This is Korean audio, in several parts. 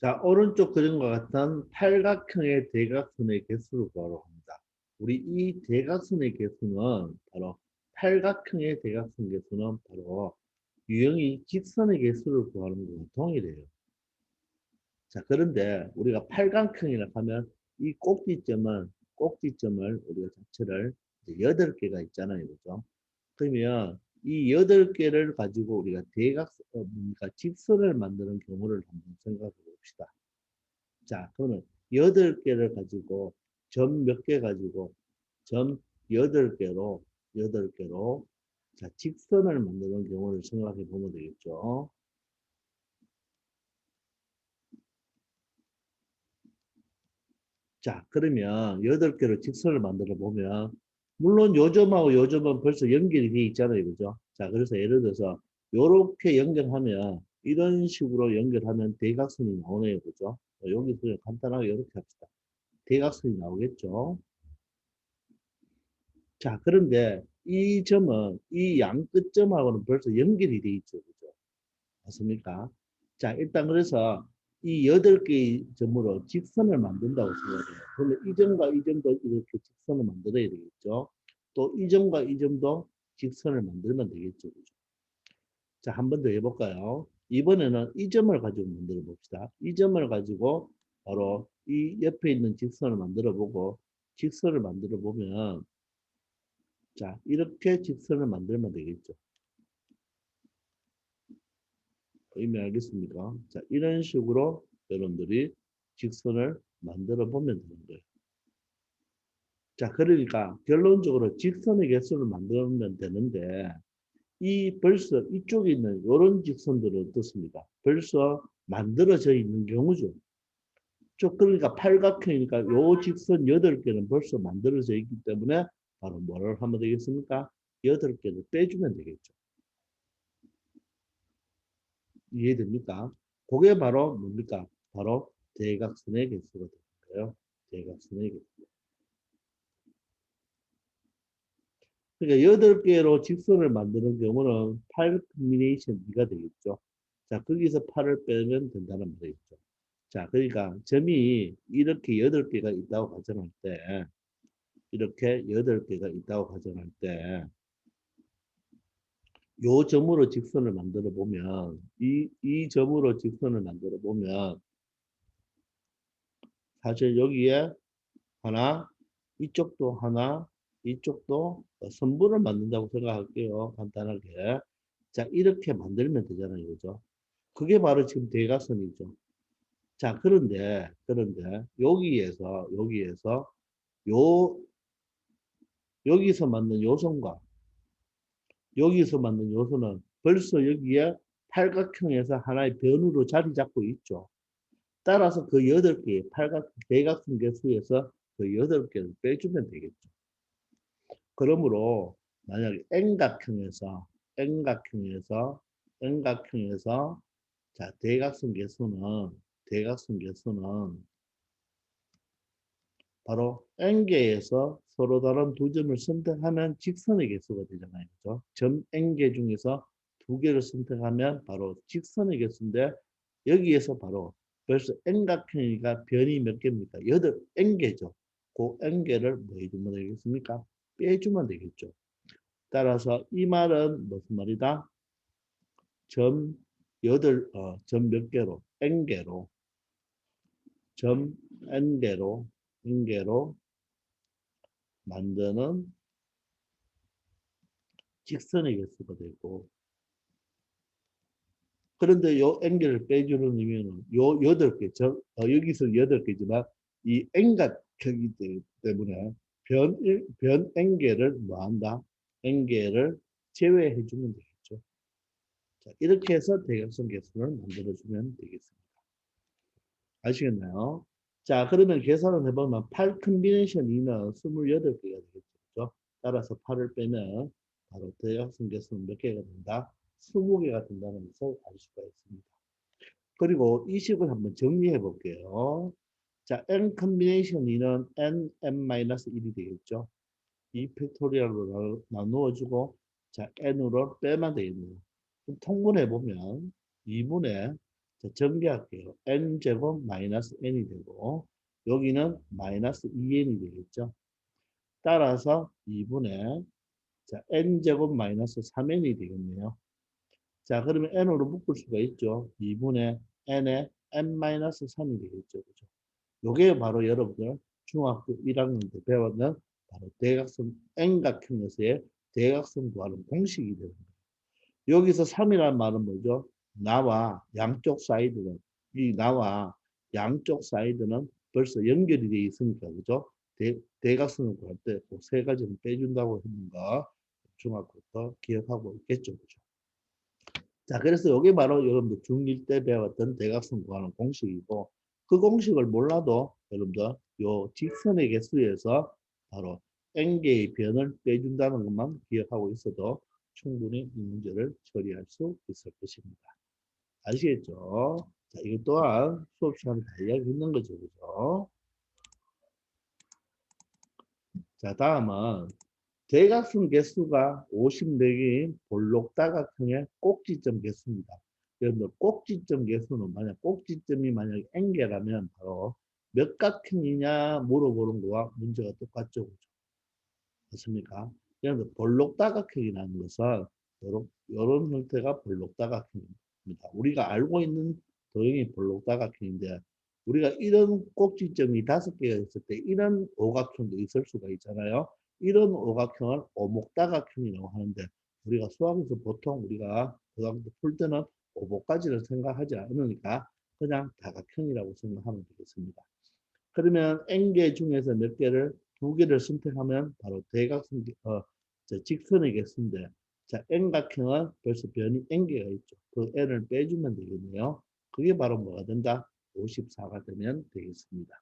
자, 오른쪽 그림과 같은 팔각형의 대각선의 개수를 구하러 합니다. 우리 이 대각선의 개수는 바로 팔각형의 대각선 개수는 바로 유형이 직선의 개수를 구하는 것과 동일해요. 자, 그런데 우리가 팔각형이라 하면 이 꼭지점을 우리가 자체를 8개가 있잖아요. 그죠? 그러면 이 8개를 가지고 우리가 그러니까 직선을 만드는 경우를 한번 생각해 봅시다. 자, 그러면 8개를 가지고 점 몇 개 가지고 점 8개로 8개로 자, 직선을 만드는 경우를 생각해 보면 되겠죠. 자, 그러면 8개로 직선을 만들어 보면 물론 요 점하고 요 점은 벌써 연결이 돼 있잖아요. 그죠? 자, 그래서 예를 들어서 요렇게 연결하면 이런 식으로 연결하면 대각선이 나오네요. 그죠? 여기서 그냥 간단하게 이렇게 합시다. 대각선이 나오겠죠? 자, 그런데 이 점은 이 양 끝점하고는 벌써 연결이 돼 있죠. 그죠? 맞습니까? 자, 일단 그래서 이 8개의 점으로 직선을 만든다고 생각해요. 그러면 이 점과 이 점도 이렇게 직선을 만들어야 되겠죠. 또 이 점과 이 점도 직선을 만들면 되겠죠. 그죠? 자, 한 번 더 해볼까요? 이번에는 이 점을 가지고 만들어 봅시다. 이 점을 가지고 바로 이 옆에 있는 직선을 만들어 보고 직선을 만들어 보면 자, 이렇게 직선을 만들면 되겠죠. 의미 알겠습니까? 자, 이런 식으로 여러분들이 직선을 만들어 보면 되는 거예요. 자, 그러니까 결론적으로 직선의 개수를 만들면 되는데 이 벌써 이쪽에 있는 이런 직선들은 어떻습니까? 벌써 만들어져 있는 경우죠. 그러니까 팔각형이니까 요 직선 8개는 벌써 만들어져 있기 때문에 바로 뭐를 하면 되겠습니까? 8개를 빼주면 되겠죠. 이해됩니까? 그게 바로 뭡니까? 바로 대각선의 개수가 되는 거예요. 대각선의 개수. 그러니까 8개로 직선을 만드는 경우는 8 컴비네이션 2가 되겠죠. 자, 거기서 8을 빼면 된다는 말이겠죠. 자, 그러니까 점이 이렇게 8개가 있다고 가정할 때, 이렇게 8개가 있다고 가정할 때, 요 점으로 직선을 만들어 보면, 이 점으로 직선을 만들어 보면, 사실 여기에 하나, 이쪽도 하나, 이쪽도 선분을 만든다고 생각할게요. 간단하게. 자, 이렇게 만들면 되잖아요. 그죠? 그게 바로 지금 대각선이죠. 자, 그런데, 요, 여기서 만든 요선과 여기서 만든 요선은 벌써 여기에 팔각형에서 하나의 변으로 자리 잡고 있죠. 따라서 그 8개의 대각선 개수에서 그 8개를 빼주면 되겠죠. 그러므로 만약에 N각형에서 N각형에서 자 대각선 개수는 바로 N개에서 서로 다른 두 점을 선택하면 직선의 개수가 되잖아요. 그죠? 점 N개 중에서 2개를 선택하면 바로 직선의 개수인데 여기에서 바로 벌써 N각형이니까 변이 몇 개입니까? 8, N개죠. 그 N개를 뭐 해주면 되겠습니까? 빼주면 되겠죠. 따라서 이 말은 무슨 말이다? 점 몇 개로? N개로. 점 N개로 만드는 직선의 개수가 되고, 그런데 요 N개를 빼주는 의미는 요 8개, 여기서 8개지만 이 N각형이기 때문에 변 N개를 뭐 한다? N개를 제외해 주면 되겠죠. 자, 이렇게 해서 대각선 개수를 만들어주면 되겠습니다. 아시겠나요? 자, 그러면 계산을 해보면 8 컨비네이션 2는 28개가 되겠죠. 따라서 8을 빼면 바로 대각선 개수는 몇 개가 된다? 20개가 된다는 것을 알 수가 있습니다. 그리고 이 식을 한번 정리해 볼게요. 자, n 컨비네이션 2는 n-1이 되겠죠. 이 팩토리얼로 나누어주고 자, n으로 빼면 되겠네요. 통분해 보면 2분의 자, 전개할게요. n제곱 마이너스 n이 되고 여기는 마이너스 2n이 되겠죠. 따라서 2분의 자, n제곱 마이너스 3n이 되겠네요. 자, 그러면 n으로 묶을 수가 있죠. 2분의 n에 n-3이 되겠죠. 그죠? 요게 바로 여러분들 중학교 1학년 때 배웠는 바로 대각선 n각형에서의 대각선 구하는 공식이 되는 거예요. 여기서 3이라는 말은 뭐죠? 나와 양쪽 사이드는 나와 양쪽 사이드는 벌써 연결이 되어 있으니까 그죠? 대각선을 구할 때 그 세 가지는 빼준다고 했는 거 중학교 때 기억하고 있겠죠. 그죠? 자, 그래서 이게 바로 여러분들 중1 때 배웠던 대각선 구하는 공식이고 그 공식을 몰라도 여러분들 요 직선의 개수에서 바로 n개의 변을 빼준다는 것만 기억하고 있어도 충분히 이 문제를 처리할 수 있을 것입니다. 아시겠죠? 자, 이것 또한 수업 시간에 다 이야기했는 거죠. 그죠? 자, 다음은 대각선 개수가 54개인 볼록다각형의 꼭지점 개수입니다. 여러분들 꼭지점 개수는 꼭지점이 만약에 n개라면 바로 몇 각형이냐 물어보는 거와 문제가 똑같죠. 그죠? 맞습니까? 여러분들 볼록다각형이라는 것은 이런 형태가 볼록다각형입니다. 우리가 알고 있는 도형이 볼록다각형인데 우리가 이런 꼭지점이 5개가 있을 때 이런 오각형도 있을 수가 있잖아요. 이런 오각형을 오목다각형이라고 하는데 우리가 수학에서 보통 우리가 고등학교 풀 때는 오목까지는 생각하지 않으니까 그냥 다각형이라고 생각하면 되겠습니다. 그러면 n개 중에서 몇 개를 2개를 선택하면 바로 대각선 직선의 개수인데 자 n각형은 벌써 변이 n개가 있죠. 그 n을 빼주면 되겠네요. 그게 바로 뭐가 된다? 54가 되면 되겠습니다.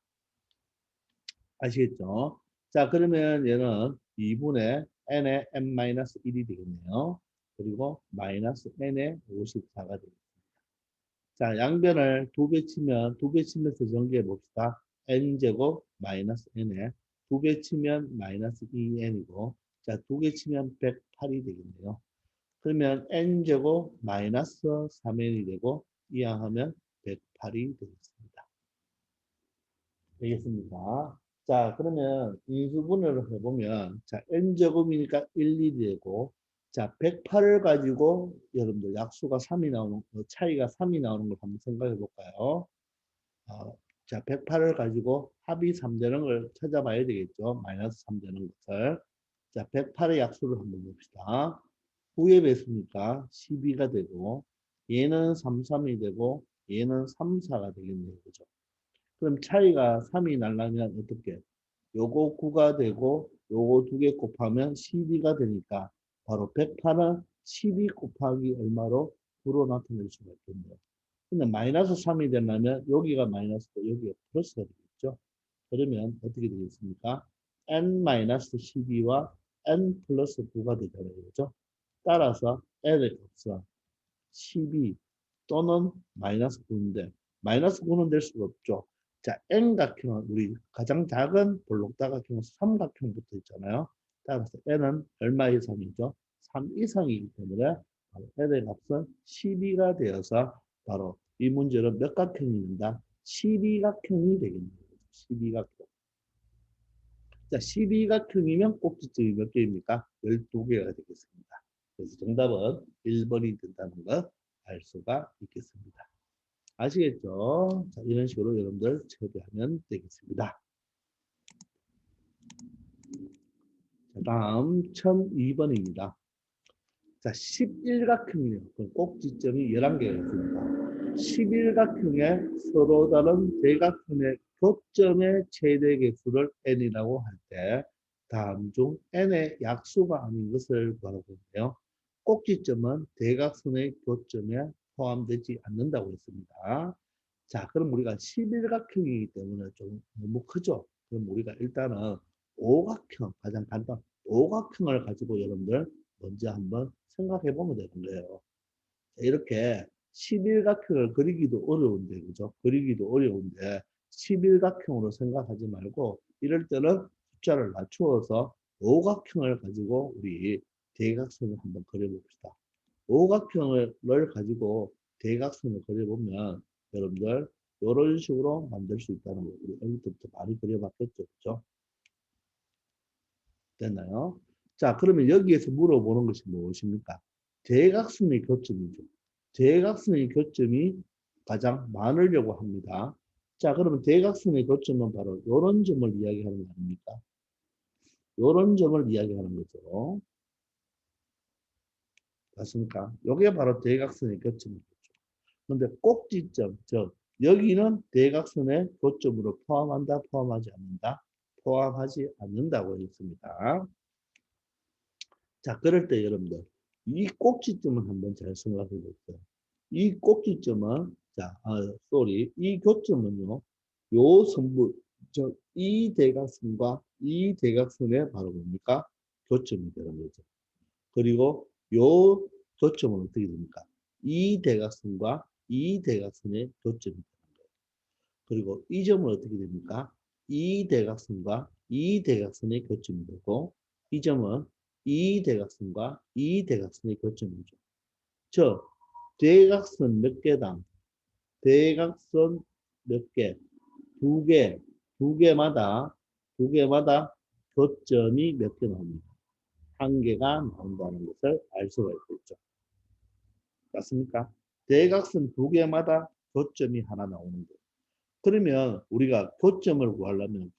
아시겠죠? 자, 그러면 얘는 2분의 n의 n-1이 되겠네요. 그리고 마이너스 n의 54가 되겠습니다. 자, 양변을 2배 치면 2배 치면서 전개해 봅시다. n제곱 마이너스 n에 2배 치면 마이너스 2n이고 자, 2개 치면 108이 되겠네요. 그러면 n제곱 마이너스 3n이 되고 이항하면 108이 되겠습니다. 되겠습니까? 자, 그러면 인수분해를 해보면, 자, n제곱이니까 1, 2이 되고, 자, 108을 가지고 여러분들 약수가 3이 나오는, 차이가 3이 나오는 걸 한번 생각해 볼까요? 자, 108을 가지고 합이 3 되는 걸 찾아봐야 되겠죠. 마이너스 3 되는 것을. 자, 108의 약수를 한번 봅시다. 9의 배수니까 12가 되고, 얘는 3, 3이 되고, 얘는 3, 4가 되겠네요. 그죠? 그럼 차이가 3이 나려면 어떻게? 요거 9가 되고 요거 2개 곱하면 12가 되니까 바로 108은 12 곱하기 얼마로 9로 나타낼 수가 있겠네요. 근데 마이너스 3이 되려면 여기가 마이너스고 여기가 플러스가 되겠죠. 그러면 어떻게 되겠습니까? n-12와 n 플러스 9가 되잖아요. 그죠? 따라서 n의 값은 12 또는 마이너스 9인데 마이너스 9는 될 수가 없죠. 자, n각형은 우리 가장 작은 볼록다각형은 삼각형부터 있잖아요. 따라서 n은 얼마 이상이죠? 3 이상이기 때문에 바로 n의 값은 12가 되어서 바로 이 문제는 몇 각형이 된다? 12각형이 되겠네요. 12각형. 자, 12각형이면 꼭지점이 몇 개입니까? 12개가 되겠습니다. 그래서 정답은 1번이 된다는 거 알 수가 있겠습니다. 아시겠죠? 자, 이런 식으로 여러분들 처리하면 되겠습니다. 자, 다음 1002번입니다. 자, 11각형이요. 꼭지점이 11개가 있습니다. 11각형의 서로 다른 대각형의 교점의 최대 개수를 n이라고 할 때 다음 중 n의 약수가 아닌 것을 바라보는데요. 꼭지점은 대각선의 교점에 포함되지 않는다고 했습니다. 자, 그럼 우리가 11각형이기 때문에 좀 너무 크죠? 그럼 우리가 일단은 오각형, 가장 간단, 오각형을 가지고 여러분들 먼저 한번 생각해 보면 되는 거예요. 자, 이렇게 11각형을 그리기도 어려운데, 그죠? 그리기도 어려운데, 11각형으로 생각하지 말고, 이럴 때는 숫자를 낮추어서 오각형을 가지고 우리 대각선을 한번 그려봅시다. 오각형을 가지고 대각선을 그려보면 여러분들 이런 식으로 만들 수 있다는 거 우리 여기부터 많이 그려봤겠죠, 그죠? 됐나요? 자, 그러면 여기에서 물어보는 것이 무엇입니까? 대각선의 교점이죠. 대각선의 교점이 가장 많으려고 합니다. 자, 그러면 대각선의 교점은 바로 이런 점을 이야기하는 거 아닙니까? 이런 점을 이야기하는 거죠. 맞습니까? 이게 바로 대각선의 교점이죠. 그런데 꼭지점, 즉 여기는 대각선의 교점으로 포함한다, 포함하지 않는다? 포함하지 않는다고 했습니다. 자, 그럴 때 여러분들 이 꼭지점은 한번 잘 생각해 보세요. 이 꼭지점은 이 교점은요. 요 선부 이 대각선과 이 대각선의 바로 뭡니까? 교점이 되는 거죠. 그리고 요 교점은 어떻게 됩니까? 이 대각선과 이 대각선의 교점이 되는 거예요. 그리고 이 점은 어떻게 됩니까? 이 대각선과 이 대각선의 교점이 되고 이 점은 이 대각선과 이 대각선의 교점이죠. 즉 대각선 몇 개당 대각선 몇 개? 두 개, 두 개마다 교점이 몇 개 나옵니다. 한 개가 나온다는 것을 알 수가 있겠죠. 맞습니까? 대각선 두 개마다 교점이 하나 나오는 거예요. 그러면 우리가 교점을 구하려면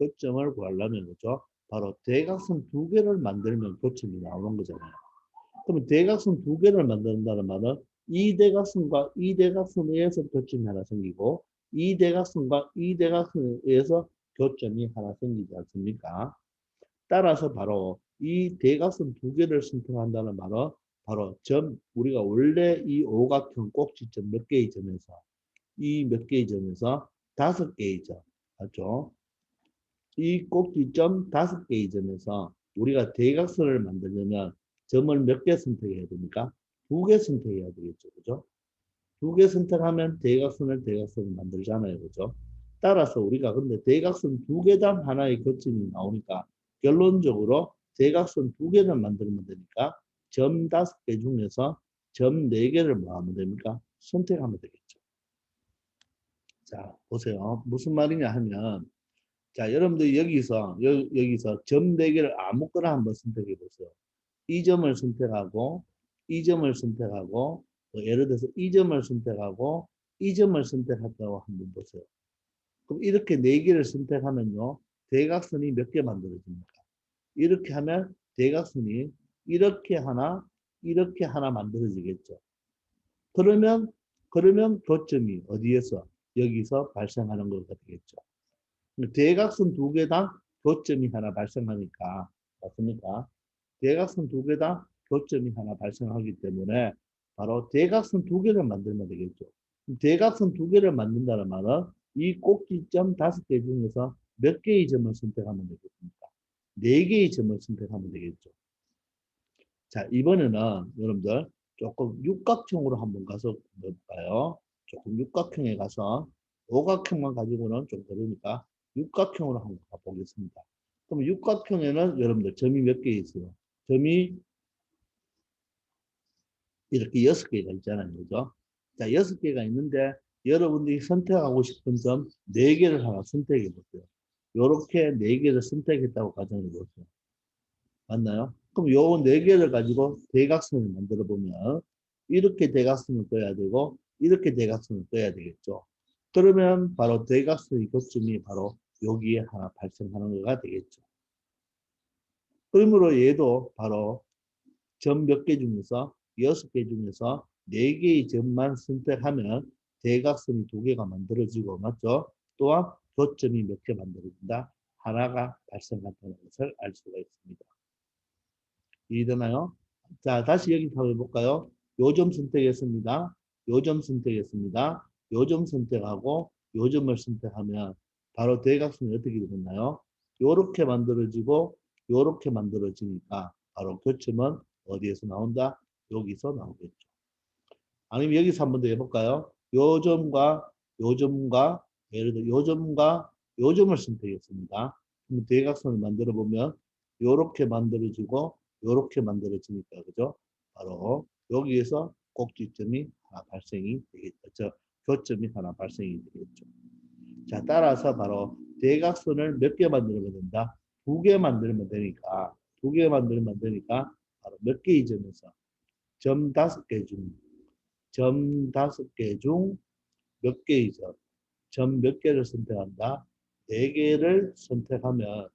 그죠? 바로 대각선 두 개를 만들면 교점이 나오는 거잖아요. 그러면 대각선 두 개를 만든다는 말은 이 대각선과 이 대각선에 의해서 교점이 하나 생기고 이 대각선과 이 대각선에 의해서 교점이 하나 생기지 않습니까? 따라서 바로 이 대각선 두 개를 선택한다는 말은 바로 우리가 원래 이 오각형 꼭지점 몇 개의 점에서 이 몇 개의 점에서 다섯 개의 점 맞죠? 이 꼭지점 다섯 개의 점에서 우리가 대각선을 만들려면 점을 몇 개 선택해야 됩니까? 두 개 선택해야 되겠죠. 그죠? 두 개 선택하면 대각선을 만들잖아요. 그죠? 따라서 우리가 근데 대각선 두 개당 하나의 거점이 나오니까 결론적으로 대각선 두 개를 만들면 되니까 점 다섯 개 중에서 점 네 개를 뭐 하면 됩니까? 선택하면 되겠죠. 자, 보세요. 무슨 말이냐 하면 자, 여러분들 여기서 점 네 개를 아무거나 한번 선택해 보세요. 이 점을 선택하고 이 점을 선택하고 예를 들어서 이 점을 선택하고 이 점을 선택했다고 한번 보세요. 그럼 이렇게 네 개를 선택하면요. 대각선이 몇 개 만들어집니까? 이렇게 하면 대각선이 이렇게 하나 만들어지겠죠. 그러면 교점이 어디에서? 여기서 발생하는 것가 되겠죠. 대각선 두 개당 교점이 하나 발생하니까 맞습니까? 대각선 두 개당 교점이 하나 발생하기 때문에 바로 대각선 두 개를 만들면 되겠죠. 대각선 두 개를 만든다는 말은 이 꼭지점 다섯 개 중에서 몇 개의 점을 선택하면 되겠습니까? 네 개의 점을 선택하면 되겠죠. 자, 이번에는 여러분들 조금 육각형으로 한번 가서 볼까요? 조금 육각형에 가서 오각형만 가지고는 좀 그러니까 육각형으로 한번 가보겠습니다. 그럼 육각형에는 여러분들 점이 몇 개 있어요? 점이 이렇게 여섯 개가 있잖아요. 그죠? 자, 여섯 개가 있는데 여러분들이 선택하고 싶은 점 네 개를 하나 선택해 보세요. 요렇게 네 개를 선택했다고 가정해 보세요. 맞나요? 그럼 요 네 개를 가지고 대각선을 만들어 보면 이렇게 대각선을 떠야 되고 이렇게 대각선을 떠야 되겠죠. 그러면 바로 대각선의 교점이 바로 여기에 하나 발생하는 거가 되겠죠. 그러므로 얘도 바로 점 몇 개 중에서 여섯 개 중에서 네 개의 점만 선택하면 대각선이 두 개가 만들어지고 맞죠? 또한 교점이 몇 개 만들어진다? 하나가 발생한다는 것을 알 수가 있습니다. 이해되나요? 자, 다시 여기 한번 해볼까요? 요 점 선택했습니다. 요 점 선택했습니다. 요 점 선택하고 요 점을 선택하면 바로 대각선이 어떻게 되겠나요? 요렇게 만들어지고 요렇게 만들어지니까 바로 교점은 어디에서 나온다? 여기서 나오겠죠. 아니면 여기서 한 번 더 해볼까요? 요 점과 요 점과 예를 들어 요 점과 요 점을 선택했습니다. 그럼 대각선을 만들어 보면 요렇게 만들어지고 요렇게 만들어지니까 그죠? 바로 여기에서 꼭지점이 하나 발생이 되겠죠. 교점이 하나 발생이 되겠죠. 자, 따라서 바로 대각선을 몇 개 만들면 된다? 2개 만들면 되니까, 2개 만들면 되니까, 바로 몇 개의 점에서 점 5개 중, 점 5개 중 몇 개의 점 몇 개를 선택한다? 4개를 선택하면,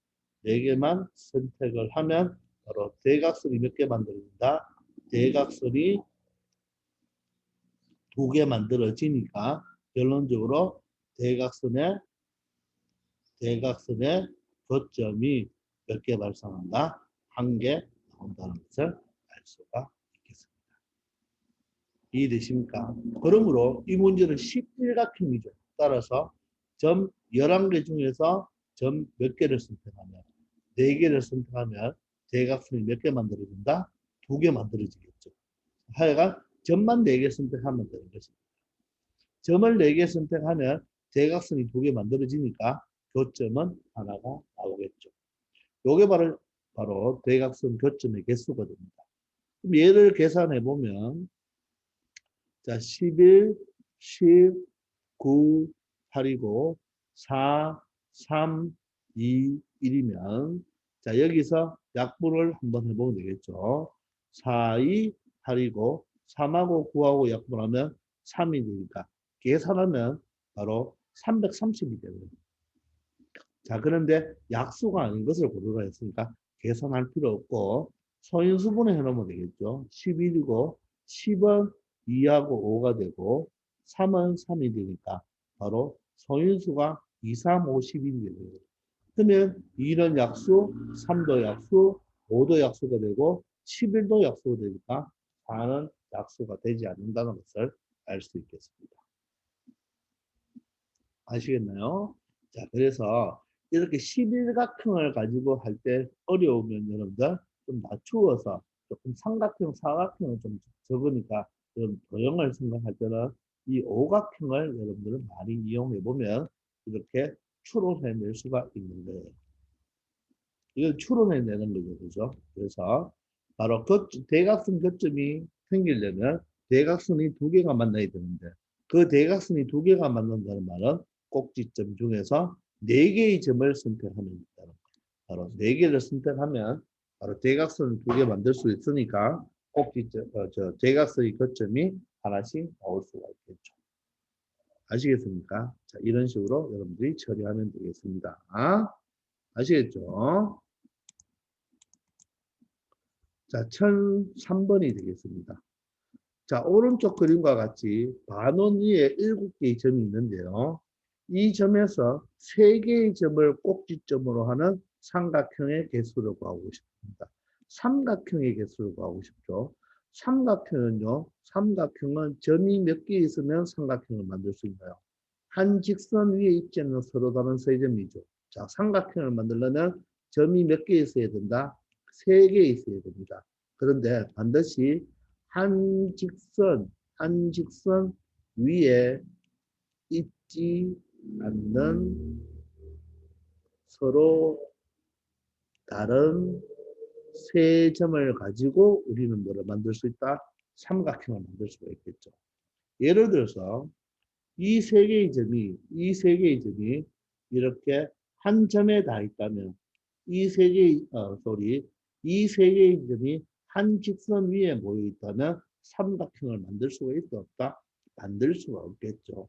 4개만 선택을 하면, 바로 대각선이 몇 개 만들어진다? 대각선이 2개 만들어지니까, 결론적으로 대각선의 교점이 몇 개 발생한다? 1개 나온다는 것을 알 수가 있겠습니다. 이해되십니까? 그러므로 이 문제는 11각형이죠. 따라서 점 11개 중에서 점 몇 개를 선택하면 4개를 선택하면 대각선이 몇 개 만들어진다? 2개 만들어지겠죠. 하여간 점만 4개 선택하면 되는 것입니다. 점을 4개 선택하면 대각선이 2개 만들어지니까 교점은 하나가 나오겠죠. 요게 바로 대각선 교점의 개수가 됩니다. 그럼 얘를 계산해 보면 자 11, 10, 9, 8이고 4, 3, 2, 1이면 자 여기서 약분을 한번 해보면 되겠죠. 4, 2, 8이고 3하고 9하고 약분하면 3이 되니까 계산하면 바로 330이 되는 자, 그런데 약수가 아닌 것을 고르라 했으니까 계산할 필요 없고 소인수분해 해놓으면 되겠죠. 11이고 10은 2하고 5가 되고 3은 3이 되니까 바로 소인수가 2, 3, 5, 10이 되는 거예요. 그러면 2는 약수, 3도 약수, 5도 약수가 되고 11도 약수가 되니까 4는 약수가 되지 않는다는 것을 알 수 있겠습니다. 아시겠나요? 자, 그래서 이렇게 11각형을 가지고 할 때 어려우면 여러분들 좀 낮추어서 조금 삼각형, 사각형을 좀 적으니까 좀 도형을 생각할 때는 이 오각형을 여러분들은 많이 이용해 보면 이렇게 추론해낼 수가 있는 거예요. 이걸 추론해내는 거죠. 그죠? 그래서 바로 대각선 교점이 생기려면 대각선이 2개가 만나야 되는데 그 대각선이 2개가 만난다는 말은 꼭지점 중에서 4개의 점을 선택하면 된다는 거예요. 바로 4개를 선택하면 바로 대각선을 2개 만들 수 있으니까 꼭지점, 대각선의 교점이 하나씩 나올 수가 있겠죠. 아시겠습니까? 자, 이런 식으로 여러분들이 처리하면 되겠습니다. 아시겠죠? 자, 1003번이 되겠습니다. 자, 오른쪽 그림과 같이 반원 위에 7개의 점이 있는데요. 이 점에서 3개의 점을 꼭지점으로 하는 삼각형의 개수를 구하고 싶습니다. 삼각형의 개수를 구하고 싶죠. 삼각형은 점이 몇 개 있으면 삼각형을 만들 수 있나요? 한 직선 위에 있지 않는 서로 다른 세 점이죠. 자, 삼각형을 만들려면 점이 몇 개 있어야 된다? 3개 있어야 됩니다. 그런데 반드시 한 직선 위에 있지 않는 서로 다른 세 점을 가지고 우리는 뭐를 만들 수 있다? 삼각형을 만들 수가 있겠죠. 예를 들어서 이 세 개의 점이 이렇게 한 점에 다 있다면 이 세 개의 점이 한 직선 위에 모여 있다면 삼각형을 만들 수가 있다 없다? 만들 수가 없겠죠.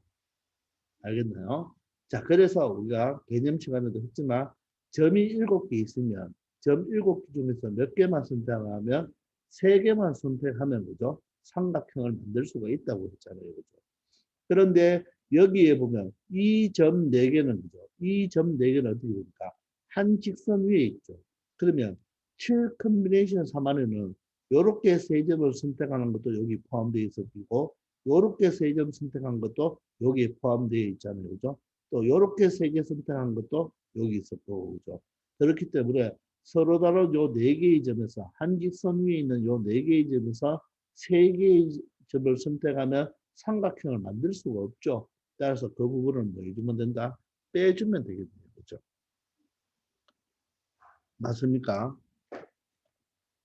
알겠나요? 자, 그래서 우리가 개념 시간에도 했지만 점이 7개 있으면 점 7개 중에서 몇 개만 선택하면 3개만 선택하면 그죠? 삼각형을 만들 수가 있다고 했잖아요. 그죠? 그런데 여기에 보면 이 점 4개는 그죠? 이 점 4개는 어떻게 됩니까? 한 직선 위에 있죠. 그러면 7 컨비네이션 3안에는 요렇게 세 점을 선택하는 것도 여기 포함되어 있었고 요렇게 세 점 선택한 것도 여기에 포함되어 있잖아요. 그죠? 또 요렇게 세 개 선택한 것도 여기 있었고 그죠? 그렇기 때문에 서로 다른 요 4개의 점에서 한 직선 위에 있는 요 4개의 점에서 3개의 점을 선택하면 삼각형을 만들 수가 없죠. 따라서 그 부분을 뭐 해주면 된다? 빼주면 되겠네요. 그죠? 맞습니까?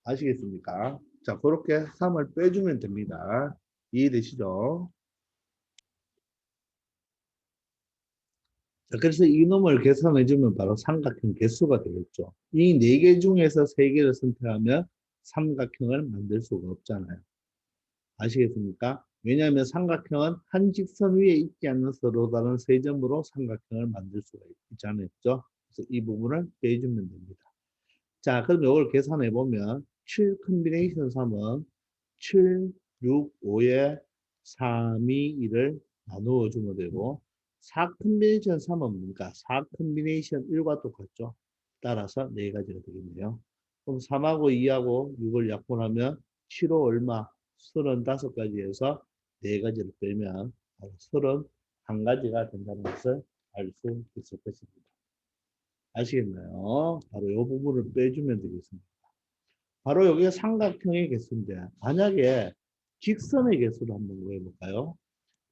아시겠습니까? 자, 그렇게 3을 빼주면 됩니다. 이해되시죠? 자, 그래서 이놈을 계산해주면 바로 삼각형 개수가 되겠죠. 이 네 개 중에서 세 개를 선택하면 삼각형을 만들 수가 없잖아요. 아시겠습니까? 왜냐하면 삼각형은 한 직선 위에 있지 않는 서로 다른 세 점으로 삼각형을 만들 수가 있잖아요. 그죠? 그래서 이 부분을 빼주면 됩니다. 자, 그럼 이걸 계산해 보면 7 컨비네이션 3은 7, 6, 5에 3, 2, 1을 나누어 주면 되고 4 컨비네이션 3은 뭡니까? 4 컨비네이션 1과 똑같죠. 따라서 네 가지가 되겠네요. 그럼 3하고 2하고 6을 약분하면 7호 얼마? 35가지에서 네 가지를 빼면 31가지가 된다는 것을 알 수 있을 것입니다. 아시겠나요? 바로 이 부분을 빼주면 되겠습니다. 바로 여기가 삼각형의 개수인데 만약에 직선의 개수를 한번 구해볼까요?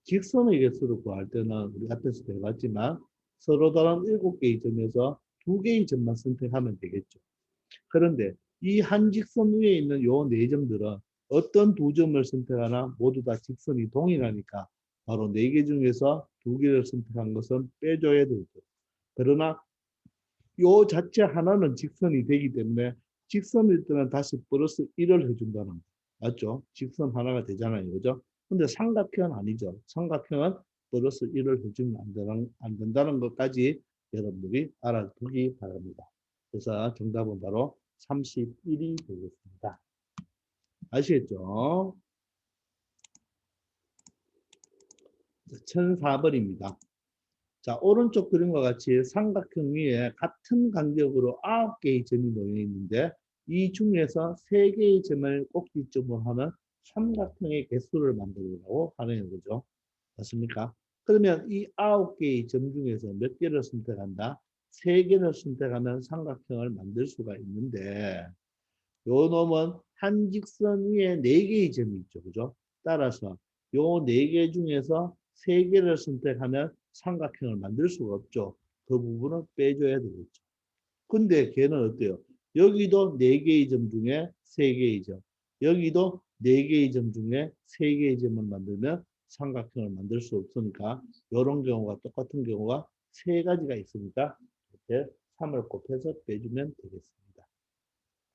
직선의 개수를 구할 때는 우리 앞에서 배웠지만 서로 다른 7개의 점에서 2개의 점만 선택하면 되겠죠. 그런데 이 한 직선 위에 있는 요 네 점들은 어떤 두 점을 선택하나 모두 다 직선이 동일하니까 바로 4개 중에서 2개를 선택한 것은 빼줘야 되죠. 그러나 요 자체 하나는 직선이 되기 때문에 직선일 때는 다시 플러스 1을 해준다는 거. 맞죠? 직선 하나가 되잖아요. 그죠? 근데 삼각형은 아니죠. 삼각형은 플러스 1을 해주면 안 된다는 것까지 여러분들이 알아두기 바랍니다. 그래서 정답은 바로 31이 되겠습니다. 아시겠죠? 1004번입니다. 자, 오른쪽 그림과 같이 삼각형 위에 같은 간격으로 9개의 점이 놓여 있는데 이 중에서 3개의 점을 꼭지점으로 하는 삼각형의 개수를 만들라고 하는 거죠. 맞습니까? 그러면 이 9개의 점 중에서 몇 개를 선택한다? 3개를 선택하면 삼각형을 만들 수가 있는데 요 놈은 한 직선 위에 4개의 점이 있죠. 그죠? 따라서 요 4개 중에서 3개를 선택하면 삼각형을 만들 수가 없죠. 그 부분은 빼줘야 되겠죠. 근데 걔는 어때요? 여기도 4개의 점 중에 3개의 점. 여기도 4개의 점 중에 3개의 점을 만들면 삼각형을 만들 수 없으니까 이런 경우가 똑같은 경우가 3가지가 있으니까 이렇게 3을 곱해서 빼주면 되겠습니다.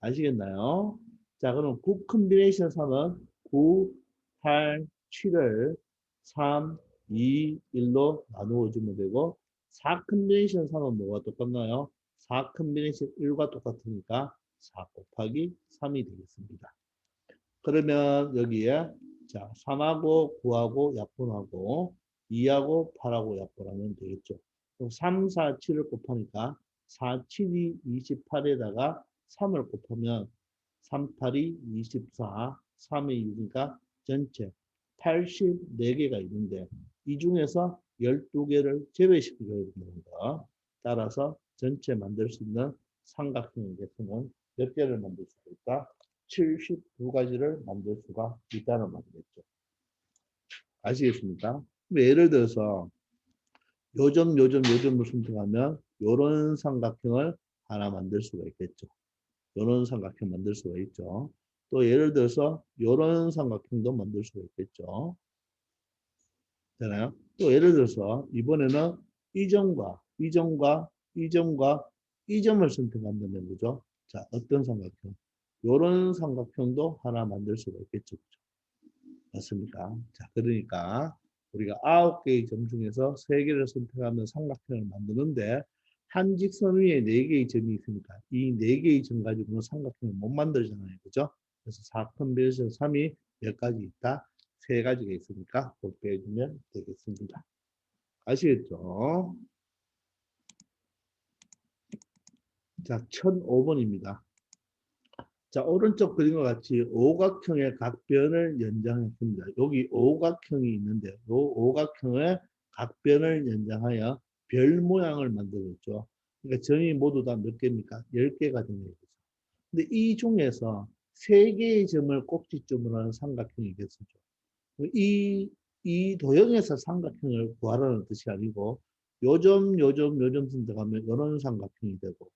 아시겠나요? 자, 그럼 9 컨비네이션 3은 9, 8, 7을 3, 2, 1로 나누어 주면 되고 4 컨비네이션 3은 뭐가 똑같나요? 4 컨비네이션 1과 똑같으니까 4 곱하기 3이 되겠습니다. 그러면 여기에 자 3하고 9하고 약분하고 2하고 8하고 약분하면 되겠죠. 그럼 3, 4, 7을 곱하니까 4, 7이 28에다가 3을 곱하면 3, 8이 24, 3이 6이니까 전체 84개가 있는데 이 중에서 12개를 제외시켜줘야 됩니다. 따라서 전체 만들 수 있는 삼각형의 개수는 몇 개를 만들 수 있을까? 72가지를 만들 수가 있다는 말이겠죠. 아시겠습니까? 예를 들어서 요점을 선택하면 요런 삼각형을 하나 만들 수가 있겠죠. 요런 삼각형 만들 수가 있죠. 또 예를 들어서 요런 삼각형도 만들 수가 있겠죠. 되나요? 또 예를 들어서 이번에는 이 점과 이 점과 이 점과 이 점을 선택한다면 그죠? 자, 어떤 삼각형? 요런 삼각형도 하나 만들 수가 있겠죠. 맞습니까? 자, 그러니까 우리가 9개의 점 중에서 3개를 선택하면 삼각형을 만드는데 한 직선 위에 4개의 점이 있으니까 이 4개의 점 가지고는 삼각형을 못 만들잖아요. 그죠? 그래서 4컨비네이션 3이 몇 가지 있다? 3가지가 있으니까 그걸 빼주면 되겠습니다. 아시겠죠? 자, 1005번입니다. 자, 오른쪽 그림과 같이 오각형의 각변을 연장했습니다. 여기 오각형이 있는데, 이 오각형의 각변을 연장하여 별 모양을 만들었죠. 그러니까 점이 모두 다 몇 개입니까? 10개가 되는 거죠. 근데 이 중에서 3개의 점을 꼭지점으로 하는 삼각형이 됐었죠. 이 도형에서 삼각형을 구하라는 뜻이 아니고, 요점 선택하면 이런 삼각형이 되고,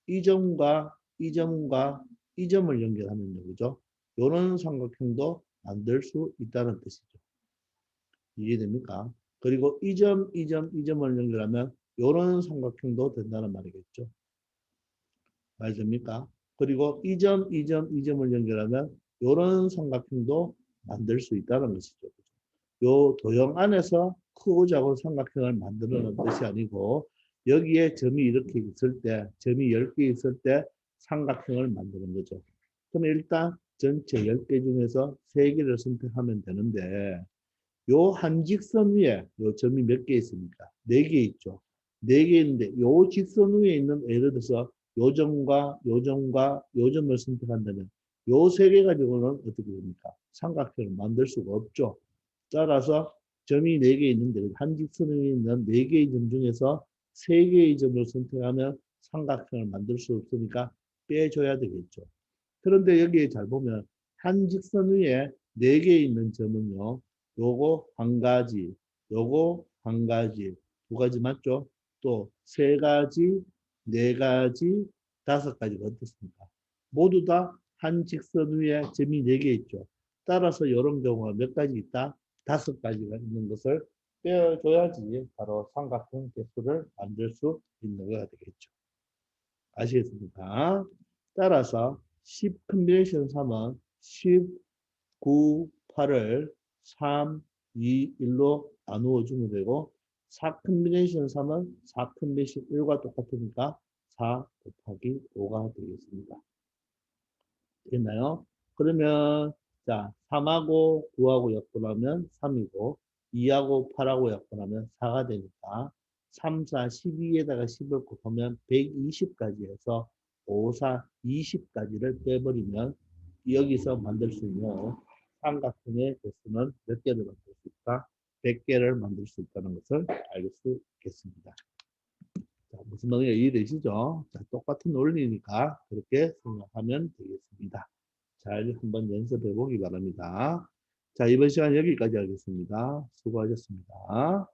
이 점과 이 점과 이 점을 연결하면요, 그죠? 이런 삼각형도 만들 수 있다는 뜻이죠. 이해됩니까? 그리고 이 점, 이 점, 이 점을 연결하면 이런 삼각형도 된다는 말이겠죠. 맞습니까? 그리고 이 점, 이 점, 이 점을 연결하면 이런 삼각형도 만들 수 있다는 것이죠. 요 도형 안에서 크고 작은 삼각형을 만드는 뜻이 아니고 여기에 점이 이렇게 있을 때, 점이 10개 있을 때 삼각형을 만드는 거죠. 그럼 일단 전체 10개 중에서 3개를 선택하면 되는데 요 한 직선 위에 요 점이 몇 개 있습니까? 4개 있죠. 4개 있는데 요 직선 위에 있는 예를 들어서 요 점과 요 점과 요 점을 선택한다면 요 3개 가지고는 어떻게 됩니까? 삼각형을 만들 수가 없죠. 따라서 점이 4개 있는데 한 직선에 있는 4개의 점 중에서 3개의 점을 선택하면 삼각형을 만들 수 없으니까 빼줘야 되겠죠. 그런데 여기에 잘 보면 한 직선 위에 4개 있는 점은요. 요거 한 가지, 요거 한 가지, 2가지 맞죠? 또 3가지, 4가지, 5가지가 어떻습니까? 모두 다 한 직선 위에 점이 4개 있죠. 따라서 이런 경우가 몇 가지 있다? 5가지가 있는 것을 빼줘야지 바로 삼각형 개수를 만들 수 있는 거가 되겠죠. 아시겠습니까? 따라서 10 컨비네이션 3은 10, 9, 8을 3, 2, 1로 나누어 주면 되고 4 컨비네이션 3은 4 컨비네이션 1과 똑같으니까 4 곱하기 5가 되겠습니다. 됐나요? 그러면 자 3하고 9하고 약분하면 3이고 2하고 8하고 약분하면 4가 되니까 3, 4, 12에다가 10을 곱하면 120까지 해서 5, 4, 20까지를 빼버리면 여기서 만들 수 있는 삼각형의 개수는 몇 개를 만들 수 있다? 100개를 만들 수 있다는 것을 알 수 있겠습니다. 자, 무슨 말인지 이해되시죠? 자, 똑같은 원리니까 그렇게 생각하면 되겠습니다. 잘 한번 연습해 보기 바랍니다. 자, 이번 시간 여기까지 하겠습니다. 수고하셨습니다.